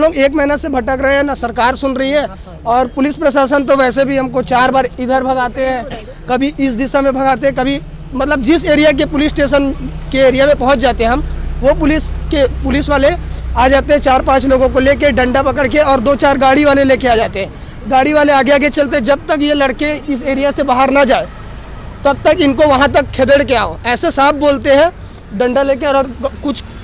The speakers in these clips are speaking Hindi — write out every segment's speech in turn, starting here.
हम लोग 1 महीना से भटक रहे हैं, ना सरकार सुन रही है। और पुलिस प्रशासन तो वैसे भी हमको 4 बार इधर भगाते हैं, कभी इस दिशा में भगाते हैं, कभी मतलब जिस एरिया के पुलिस स्टेशन के एरिया में पहुंच जाते हैं हम, वो पुलिस वाले आ जाते हैं 4-5 लोगों को लेके डंडा पकड़ के, और 2-4 गाड़ी वाले लेके आ जाते हैं। गाड़ी वाले आगे आगे चलते, जब तक ये लड़के इस एरिया से बाहर ना जाए तब तक इनको वहाँ तक खेदेड़ के आओ, ऐसे साफ बोलते हैं डंडा लेके। और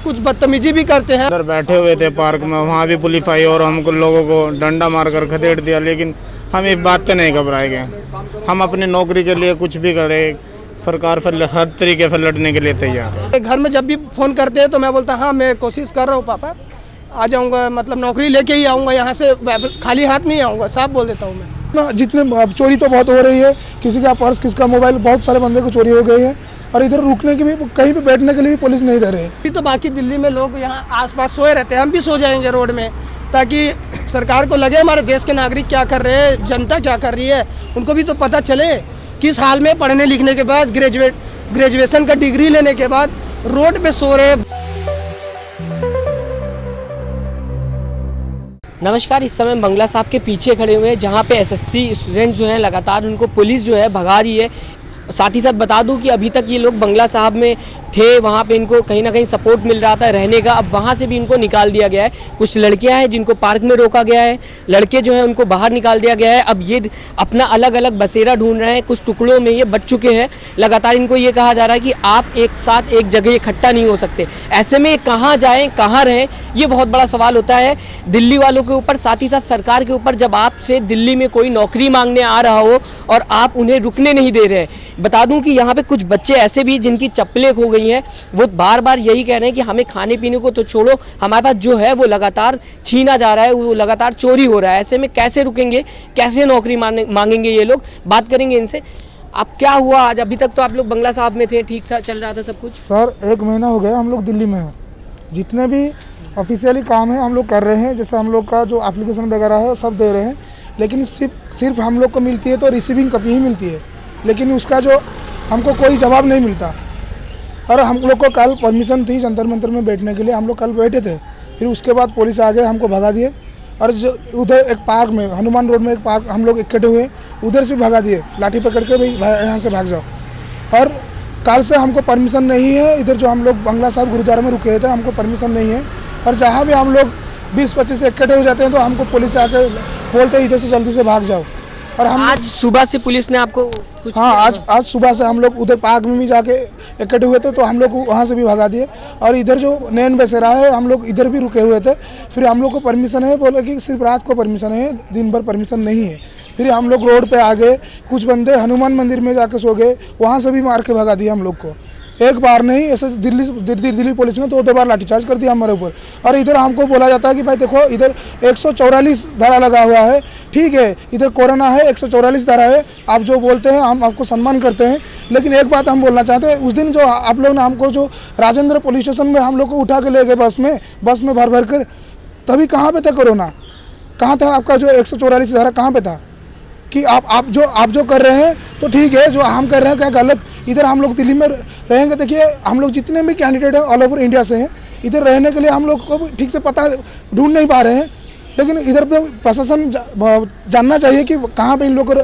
कुछ बदतमीजी भी करते हैं। अंदर बैठे हुए थे पार्क में, वहाँ भी पुलिस आई और हमको लोगों को डंडा मारकर खदेड़ दिया, लेकिन हम इस बात से नहीं घबराएंगे। हम अपनी नौकरी के लिए कुछ भी करें, सरकार से हर तरीके से लड़ने के लिए तैयार है। घर में जब भी फ़ोन करते हैं तो मैं बोलता हाँ मैं कोशिश कर रहा हूँ पापा, आ जाऊँगा, मतलब नौकरी लेके ही आऊँगा, यहाँ से खाली हाथ नहीं आऊँगा, साफ बोल देता हूँ मैं। जितने चोरी तो बहुत हो रही है, किसी का पर्स, किसका मोबाइल, बहुत सारे बंदे को चोरी हो गई है। और इधर रुकने की भी, कहीं पे बैठने के लिए भी पुलिस नहीं दे रही है। अभी तो बाकी दिल्ली में लोग यहाँ आसपास सोए रहते हैं, हम भी सो जाएंगे रोड में, ताकि सरकार को लगे हमारे देश के नागरिक क्या कर रहे हैं, जनता क्या कर रही है, उनको भी तो पता चले किस हाल में पढ़ने लिखने के बाद, ग्रेजुएशन का डिग्री लेने के बाद रोड पे सो रहे। नमस्कार, इस समय बंगला साहब के पीछे खड़े हुए हैं, जहाँ पे एसएससी स्टूडेंट जो हैं लगातार उनको पुलिस जो है भगा रही है। साथ ही साथ बता दूं कि अभी तक ये लोग बंगला साहब में थे, वहाँ पे इनको कहीं ना कहीं सपोर्ट मिल रहा था रहने का, अब वहाँ से भी इनको निकाल दिया गया है। कुछ लड़कियाँ हैं जिनको पार्क में रोका गया है, लड़के जो हैं उनको बाहर निकाल दिया गया है। अब ये अपना अलग अलग बसेरा ढूंढ रहे हैं, कुछ टुकड़ों में ये बट चुके हैं। लगातार इनको ये कहा जा रहा है कि आप एक साथ एक जगह इकट्ठा नहीं हो सकते। ऐसे में कहाँ जाएँ, कहाँ रहें, ये बहुत बड़ा सवाल होता है दिल्ली वालों के ऊपर, साथ ही साथ सरकार के ऊपर। जब आपसे दिल्ली में कोई नौकरी मांगने आ रहा हो और आप उन्हें रुकने नहीं दे रहे। बता दूं कि यहाँ पे कुछ बच्चे ऐसे भी जिनकी चप्पलें खो गई हैं, वो बार बार यही कह रहे हैं कि हमें खाने पीने को तो छोड़ो, हमारे पास जो है वो लगातार छीना जा रहा है, वो लगातार चोरी हो रहा है। ऐसे में कैसे रुकेंगे, कैसे नौकरी मांगेंगे ये लोग? बात करेंगे इनसे। आप क्या हुआ आज? अभी तक तो आप लोग बंगला साहब में थे, ठीक था, चल रहा था सब कुछ? सर 1 महीना हो गया हम लोग दिल्ली में हैं। जितने भी ऑफिशियली काम है हम लोग कर रहे हैं, जैसे हम लोग का जो एप्लीकेशन वगैरह है सब दे रहे हैं, लेकिन सिर्फ हम लोग को मिलती है तो रिसीविंग कॉपी ही मिलती है, लेकिन उसका जो हमको कोई जवाब नहीं मिलता। और हम लोग को कल परमिशन थी जंतर मंतर में बैठने के लिए, हम लोग कल बैठे थे, फिर उसके बाद पुलिस आ गए, हमको भगा दिए। और जो उधर एक पार्क में, हनुमान रोड में एक पार्क, हम लोग इकट्ठे हुए, उधर से भगा दिए, लाठी पकड़ के भाई यहाँ से भाग जाओ। और कल से हमको परमिशन नहीं है, इधर जो हम लोग बंगला साहब गुरुद्वारा में रुके थे हमको परमिशन नहीं है। और जहाँ भी हम लोग 20-25 से इकट्ठे हो जाते हैं तो हमको पुलिस आकर बोलते हैं इधर से जल्दी से भाग जाओ। और हम आज सुबह से पुलिस ने आपको कुछ? हाँ, आज सुबह से हम लोग उधर पार्क में भी जाके इकट्ठे हुए थे, तो हम लोग को वहाँ से भी भगा दिए। और इधर जो नैन बसेरा है हम लोग इधर भी रुके हुए थे, फिर हम लोग को परमिशन है, बोले कि सिर्फ रात को परमिशन है, दिन भर परमिशन नहीं है। फिर हम लोग रोड पे आ गए, कुछ बंदे हनुमान मंदिर में जाके सो गए, वहाँ से भी मार के भगा दिया हम लोग को। एक बार नहीं, ऐसे दिल्ली पुलिस ने 2 बार लाठीचार्ज कर दिया हमारे ऊपर। और इधर हमको बोला जाता है कि भाई देखो इधर 144 धारा लगा हुआ है, ठीक है, इधर कोरोना है, 144 धारा है, आप जो बोलते हैं हम आपको सम्मान करते हैं। लेकिन एक बात हम बोलना चाहते हैं, उस दिन जो आप लोग ने हमको जो राजेंद्र पुलिस स्टेशन में हम लोग को उठा के ले गए बस में भर कर, तभी कहाँ पे था कोरोना? कहाँ था आपका जो 144 धारा, कहाँ पे था? कि आप जो कर रहे हैं तो ठीक है, जो हम कर रहे हैं क्या गलत? इधर हम लोग दिल्ली में रहेंगे, देखिए हम लोग जितने भी कैंडिडेट हैं ऑल ओवर इंडिया से हैं, इधर रहने के लिए हम लोग को ठीक से पता ढूंढ नहीं पा रहे हैं। लेकिन इधर पे प्रशासन जानना चाहिए कि कहाँ पे इन लोग को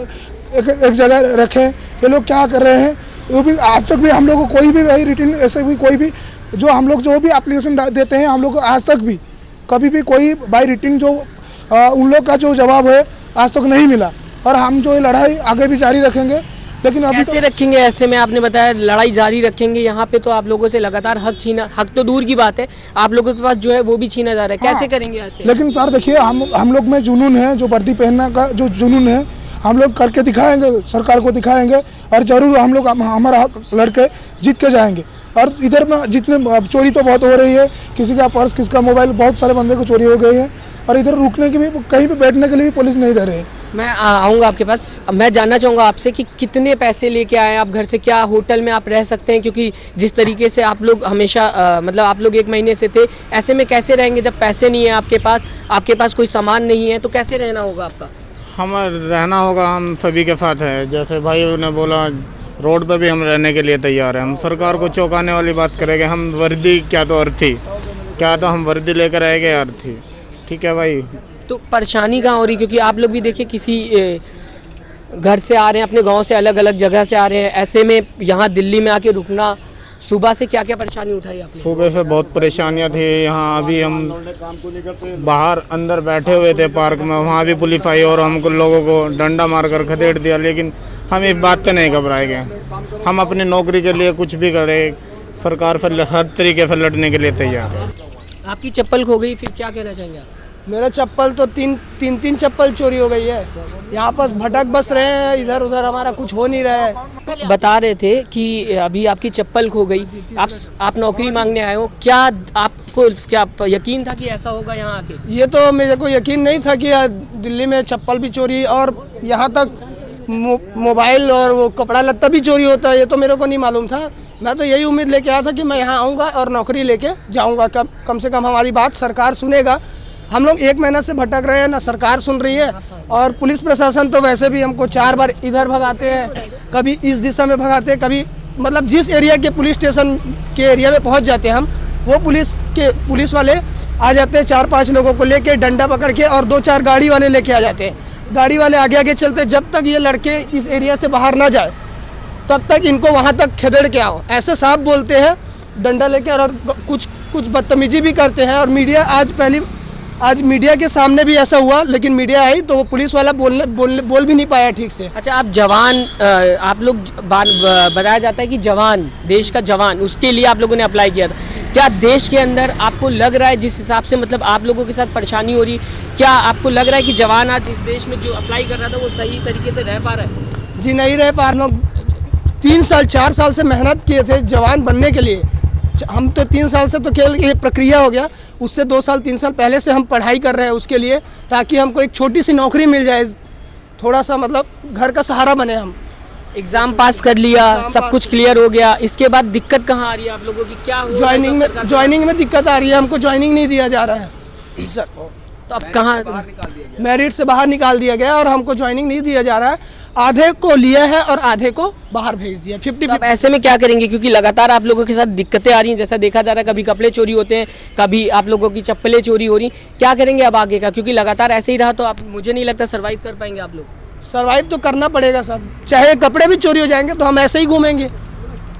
एक जगह रखें, ये लोग क्या कर रहे हैं। वो भी आज तक भी हम लोग को कोई भी भाई रिटर्न, ऐसे भी कोई भी जो हम लोग जो भी एप्लीकेशन देते हैं, हम लोग को आज तक भी कभी भी कोई बाई रिटर्न जो उन लोग का जो जवाब है आज तक नहीं मिला। और हम जो ये लड़ाई आगे भी जारी रखेंगे। लेकिन अभी कैसे रखेंगे? ऐसे में आपने बताया लड़ाई जारी रखेंगे, यहाँ पे तो आप लोगों से लगातार हक तो दूर की बात है, आप लोगों के पास जो है वो भी छीना जा रहा है। कैसे करेंगे ऐसे? लेकिन सर देखिए, हम लोग में जुनून है, जो वर्दी पहनने का जो जुनून है, हम लोग करके दिखाएंगे, सरकार को दिखाएंगे, और ज़रूर हम लोग हमारा हक लड़के जीत के जाएंगे। और इधर में जितने चोरी तो बहुत हो रही है, किसी का पर्स, किसका मोबाइल, बहुत सारे बंदे को चोरी हो गई है। और इधर रुकने की भी, कहीं पे बैठने के लिए भी पुलिस नहीं दे रही है। मैं आऊँगा आपके पास। मैं जानना चाहूँगा आपसे कि कितने पैसे लेके आए आप घर से, क्या होटल में आप रह सकते हैं? क्योंकि जिस तरीके से आप लोग हमेशा मतलब आप लोग 1 महीने से थे, ऐसे में कैसे रहेंगे जब पैसे नहीं है आपके पास कोई सामान नहीं है, तो कैसे रहना होगा आपका? हम रहना होगा, हम सभी के साथ है। जैसे भाई ने बोला, रोड पे भी हम रहने के लिए तैयार हैं। हम सरकार को चौंकाने वाली बात करेंगे। हम वर्दी क्या तो अर्थी, क्या तो हम वर्दी लेकर आएंगे अर्थी। ठीक है भाई। तो परेशानी कहाँ हो रही, क्योंकि आप लोग भी देखिए किसी घर से आ रहे हैं, अपने गांव से अलग अलग जगह से आ रहे हैं, ऐसे में यहाँ दिल्ली में आके रुकना, सुबह से क्या क्या परेशानी उठाई आपने? सुबह से बहुत परेशानियां थी यहाँ। अभी हम बाहर अंदर बैठे हुए थे पार्क में, वहाँ भी पुलिस आई और हमको लोगों को डंडा मारकर खदेड़ दिया, लेकिन हम इस बात से नहीं घबराएंगे। हम अपनी नौकरी के लिए कुछ भी करें, सरकार पर हर तरीके से लड़ने के लिए तैयार है। आपकी चप्पल खो गई, फिर क्या कहना चाहेंगे आप? मेरा चप्पल तो तीन चप्पल चोरी हो गई है। यहाँ पर भटक बस रहे हैं, इधर उधर हमारा कुछ हो नहीं रहा है। बता रहे थे कि अभी आपकी चप्पल खो गई, आप नौकरी मांगने आए हो, क्या आपको क्या यकीन था कि ऐसा होगा यहाँ आके? ये तो मेरे को यकीन नहीं था कि दिल्ली में चप्पल भी चोरी और यहाँ तक मोबाइल और वो कपड़ा लत्ता भी चोरी होता है, ये तो मेरे को नहीं मालूम था। मैं तो यही उम्मीद लेके आया था कि मैं यहाँ आऊँगा और नौकरी लेके जाऊँगा, कम से कम हमारी बात सरकार सुनेगा। हम लोग 1 महीना से भटक रहे हैं, ना सरकार सुन रही है, और पुलिस प्रशासन तो वैसे भी हमको 4 बार इधर भगाते हैं, कभी इस दिशा में भगाते हैं, कभी मतलब जिस एरिया के पुलिस स्टेशन के एरिया में पहुंच जाते हैं हम, वो पुलिस वाले आ जाते हैं 4-5 लोगों को लेके डंडा पकड़ के, और 2-4 गाड़ी वाले लेके आ जाते हैं। गाड़ी वाले आगे आगे चलते, जब तक ये लड़के इस एरिया से बाहर ना जाए तब तक इनको वहाँ तक खदेड़ के आओ, ऐसे साफ बोलते हैं डंडा लेके, और कुछ बदतमीजी भी करते हैं। और मीडिया आज मीडिया के सामने भी ऐसा हुआ, लेकिन मीडिया आई तो वो पुलिस वाला बोल भी नहीं पाया ठीक से। अच्छा, आप जवान, आप लोग बताया जाता है कि जवान, देश का जवान, उसके लिए आप लोगों ने अप्लाई किया था। क्या देश के अंदर आपको लग रहा है, जिस हिसाब से मतलब आप लोगों के साथ परेशानी हो रही, क्या आपको लग रहा है कि जवान आज इस देश में जो अप्लाई कर रहा था वो सही तरीके से रह पा रहा है? जी नहीं रह पा रहे। 3 साल 4 साल से मेहनत किए थे जवान बनने के लिए। हम तो 3 साल से तो केवल ये प्रक्रिया हो गया, उससे 2 साल 3 साल पहले से हम पढ़ाई कर रहे हैं उसके लिए, ताकि हमको एक छोटी सी नौकरी मिल जाए, थोड़ा सा मतलब घर का सहारा बने हम। एग्जाम पास कर लिया, सब कुछ क्लियर हो गया, इसके बाद दिक्कत कहाँ आ रही है आप लोगों की? क्या ज्वाइनिंग में दिक्कत आ रही है, हमको ज्वाइनिंग नहीं दिया जा रहा है सर। तो अब कहाँ? मेरिट से बाहर निकाल दिया गया और हमको ज्वाइनिंग नहीं दिया जा रहा है। आधे को लिया है और आधे को बाहर भेज दिया, 50-50। तो ऐसे में क्या करेंगे, क्योंकि लगातार आप लोगों के साथ दिक्कतें आ रही हैं, जैसा देखा जा रहा है, कभी कपड़े चोरी होते हैं, कभी आप लोगों की चप्पलें चोरी हो रही, क्या करेंगे अब आगे का? क्योंकि लगातार ऐसे ही रहा तो आप, मुझे नहीं लगता सर्वाइव कर पाएंगे आप लोग। सर्वाइव तो करना पड़ेगा सर, चाहे कपड़े भी चोरी हो जाएंगे तो हम ऐसे ही घूमेंगे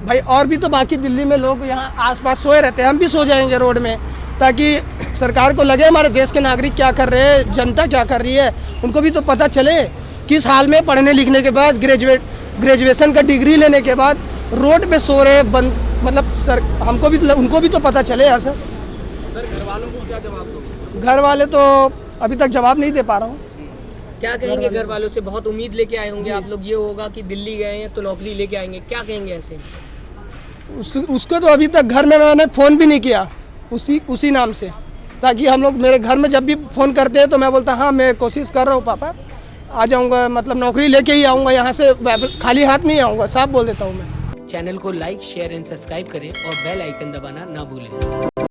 भाई। और भी तो बाकी दिल्ली में लोग यहाँ आसपास सोए रहते हैं, हम भी सो जाएंगे रोड में, ताकि सरकार को लगे हमारे देश के नागरिक क्या कर रहे हैं, जनता क्या कर रही है, उनको भी तो पता चले किस हाल में पढ़ने लिखने के बाद, ग्रेजुएशन का डिग्री लेने के बाद रोड पे सो रहे मतलब सर, हमको भी उनको भी तो पता चले यार सर। घर वालों को क्या जवाब दो? घर वाले तो अभी तक जवाब नहीं दे पा रहा हूँ। क्या कहेंगे घर वालों से? बहुत उम्मीद लेके आए होंगे आप लोग, ये होगा कि दिल्ली गए हैं तो नौकरी लेके आएंगे, क्या कहेंगे ऐसे? उसको तो अभी तक घर में मैंने फ़ोन भी नहीं किया उसी नाम से, ताकि हम लोग, मेरे घर में जब भी फ़ोन करते हैं तो मैं बोलता हाँ मैं कोशिश कर रहा हूँ पापा, आ जाऊँगा, मतलब नौकरी लेके ही आऊँगा, यहाँ से खाली हाथ नहीं आऊँगा, साफ बोल देता हूँ मैं। चैनल को लाइक, शेयर एंड सब्सक्राइब करें और बेल आइकन दबाना ना भूलें।